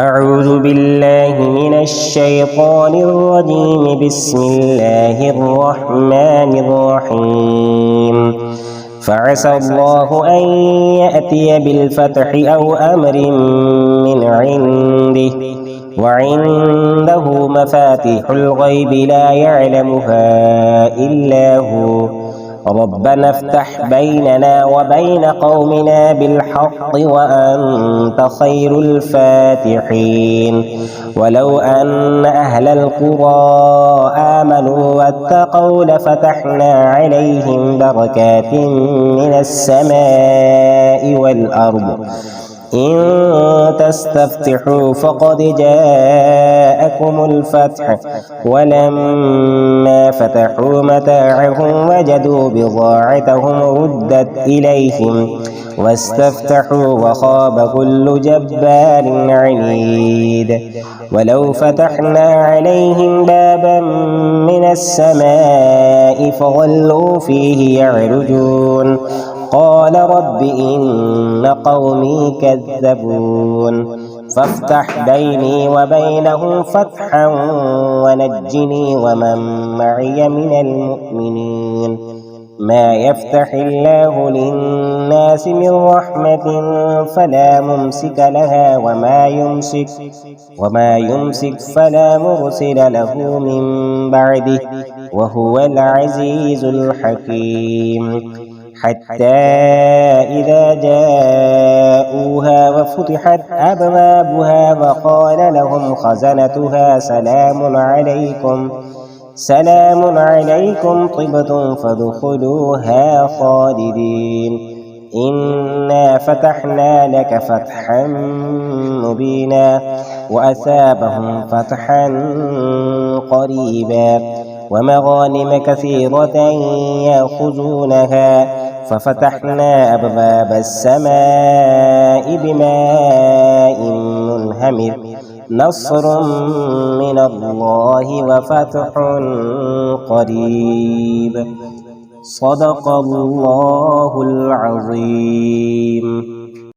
أعوذ بالله من الشيطان الرجيم. بسم الله الرحمن الرحيم. فعسى الله أن يأتي بالفتح أو أمر من عنده وعنده مفاتيح الغيب لا يعلمها إلا هو. ربنا افتح بيننا وبين قومنا بالحق وأنت خير الفاتحين. ولو أن أهل القرى آمنوا واتقوا لفتحنا عليهم بركات من السماء والأرض. إن تستفتحوا فقد جاءكم الفتح. ولما فتحوا متاعهم وجدوا بضاعتهم ردت إليهم واستفتحوا وخاب كل جبار عنيد. ولو فتحنا عليهم بابا من السماء فظلوا فيه يعرجون قال رب إن قومي كذبون. فافتح بيني وبينهم فتحا ونجني ومن معي من المؤمنين. ما يفتح الله للناس من رحمة فلا ممسك لها وما يمسك فلا مرسل له من بعده وهو العزيز الحكيم. حتى إذا جاءوها وفتحت أبوابها وقال لهم خزنتها سلام عليكم طبتم فادخلوها خالدين. إنا فتحنا لك فتحا مبينا وأثابهم فتحا قريبا ومغانم كثيرة يأخذونها. ففتحنا أبواب السماء بماء منهمر. نصر من الله وفتح قريب. صدق الله العظيم.